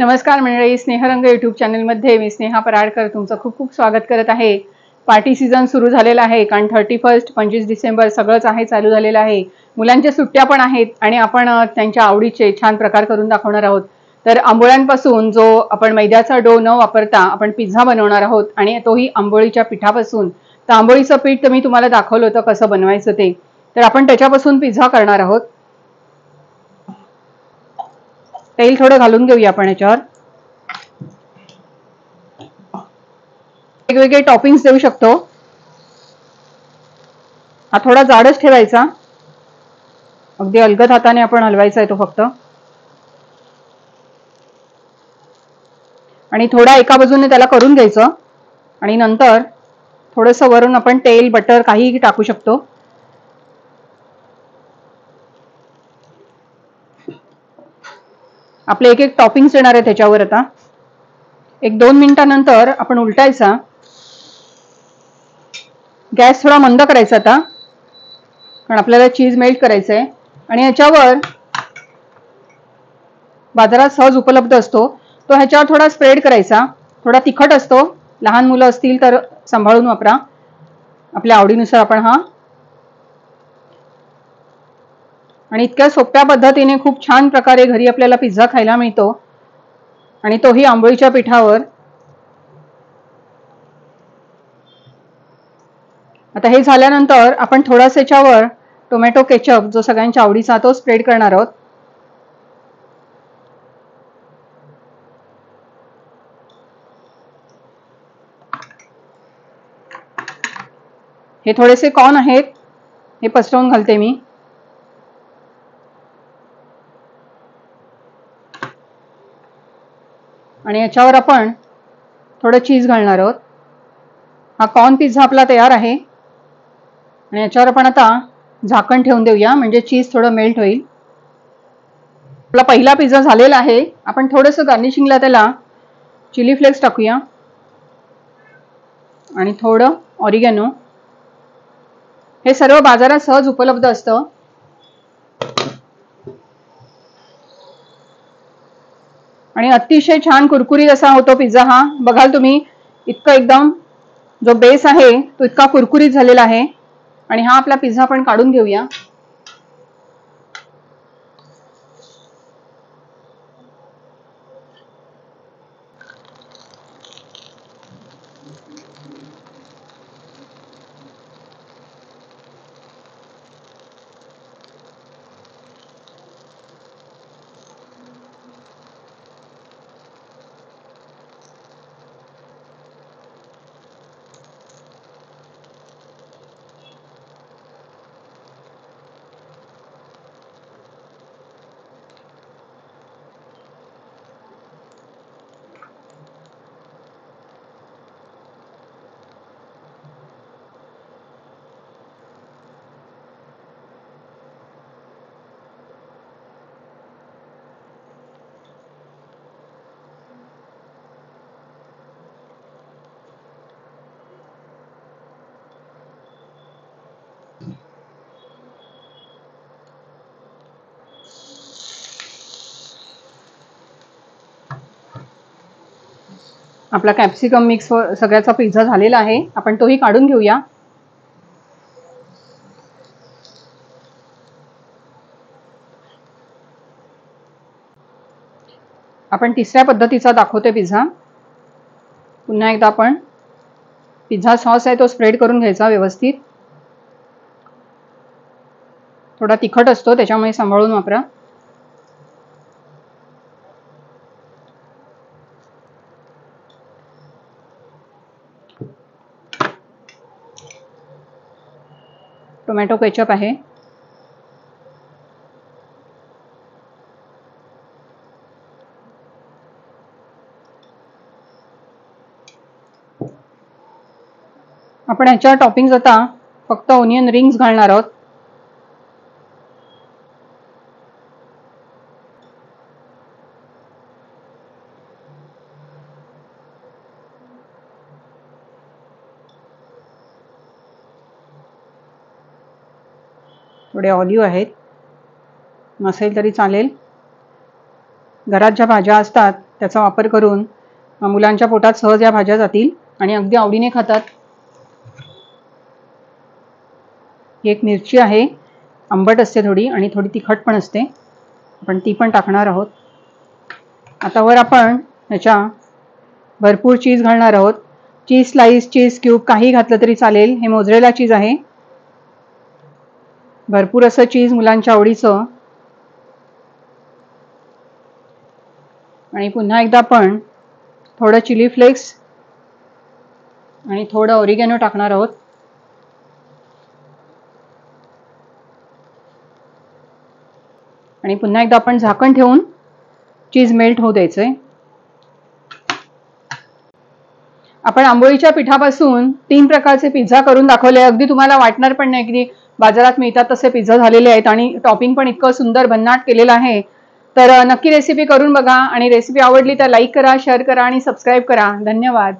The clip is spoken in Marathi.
नमस्कार मंडळी, स्नेहरंग यूट्यूब चॅनलमध्ये मी स्नेहा पराडकर तुमचं खूप खूप स्वागत करत आहे। पार्टी सीझन सुरू झालेला आहे, कारण 31 25 डिसेंबर सगळंच आहे चालू झालेलं आहे। मुलांच्या सुट्ट्या पण आहेत आणि आपण त्यांच्या आवडीचे छान प्रकार करून दाखवणार आहोत। तर आंबोळ्यांपासून जो आपण मैद्याचा डो न वापरता आपण पिझ्झा बनवणार आहोत आणि तोही आंबोळीच्या पिठापासून। तर आंबोळीचं पीठ तर मी तुम्हाला दाखवलं होतं कसं बनवायचं ते, तर आपण त्याच्यापासून पिझ्झा करणार आहोत। तेल थोडं घालून घेऊया आपण याच्यावर। वेगवेगळे टॉपिंग्स देऊ शकतो। हा थोडा जाडच ठेवायचा, अगदी अलगद हाताने आपण हलवायचा आहे तो फक्त। आणि थोडा एका बाजूने त्याला करून घ्यायचं आणि नंतर थोडंसं वरून आपण तेल बटर काहीही टाकू शकतो। आपले एक एक टॉपिंग्स येणार आहे त्याच्यावर। आता 1-2 मिनिटांनंतर आपण उलटायचा, गॅस थोडा मंद करायचा आता, कारण आपल्याला चीज मेल्ट करायचं आहे। आणि याच्यावर बाजारात सहज उपलब्ध असतो तो ह्याच्यावर थोडा स्प्रेड करायचा। थोडा तिखट असतो, लहान मुलं असतील तर सांभाळून वापरा, आपल्या आवडीनुसार आपण हा। आणि इतक्या सोप्या पद्धतीने खूप छान प्रकारे घरी आपल्याला पिझ्झा खायला मिळतो, आणि तोही आंबोळीच्या पिठावर। आता हे झाल्यानंतर आपण थोडासा याच्यावर टोमॅटो केचप, जो सगळ्यांच्या आवडीचा, तो स्प्रेड करणार आहोत। हे थोडेसे कॉर्न आहेत, हे पसरवून घालते मी। आणि याच्यावर आपण थोडं चीज घालणार आहोत। हा कॉर्न पिझ्झा आपला तयार आहे, आणि याच्यावर आपण आता झाकण ठेवून देऊया, म्हणजे चीज थोडं मेल्ट होईल। आपला पहिला पिझ्झा झालेला आहे। आपण थोडंसं गार्निशिंगला त्याला चिली फ्लेक्स टाकूया आणि थोडं ऑरिगॅनो। हे सर्व बाजारात सहज उपलब्ध असतं। आणि अतिशय छान कुरकुरीत असा होतो पिझ्झा हा। बघाल तुम्ही, इतकं एकदम जो बेस आहे तो इतका कुरकुरीत झालेला आहे। आणि हा आपला पिझ्झा आपण काढून घेऊया। आपला कॅप्सिकम मिक्स सगळ्याचा पिझ्झा झालेला आहे, आपण तोही काढून घेऊया। आपण तिसऱ्या पद्धतीचा दाखवते पिझ्झा। पुन्हा एकदा आपण पिझ्झा सॉस आहे तो स्प्रेड करून घ्यायचा व्यवस्थित। थोडा तिखट असतो, त्याच्यामुळे सांभाळून वापरा। टोमॅटो केचप आहे। आपण ह्याच्यावर टॉपिंग्स आता फक्त ओनियन रिंग्स घालणार आहोत। थोडे ऑलिव्ह आहेत, नसेल तरी चालेल। घरात ज्या भाज्या असतात त्याचा वापर करून मुलांच्या पोटात सहज या भाज्या जातील आणि अगदी आवडीने खातात. ही एक मिरची आहे, आंबट असते थोडी आणि थोडी तिखट पण असते, आपण ती पण टाकणार आहोत. आता वर आपण ह्याच्या भरपूर चीज घालणार आहोत. चीज स्लाइस, चीज क्यूब काही घातलं तरी चालेल. हे मोझरेला चीज आहे. भरपूर असं चीज मुलांच्या आवडीचं. आणि पुन्हा एकदा आपण थोडं चिली फ्लेक्स आणि थोडं ऑरिगॅनो टाकणार आहोत. आणि पुन्हा एकदा आपण झाकण ठेवून चीज मेल्ट होऊ द्यायचंय. आपण आंबोळीच्या पिठापासून 3 प्रकारचे पिझ्झा करून दाखवले. अगदी तुम्हाला वाटणार पण नाही की बाजारात मिळतात तसे पिझ्झा झालेले आहेत आणि टॉपिंग पण इतकं सुंदर भन्नाट केलेलं आहे. तर नक्की रेसिपी करून बघा आणि रेसिपी आवडली तर लाईक करा, शेअर करा आणि सबस्क्राईब करा. धन्यवाद.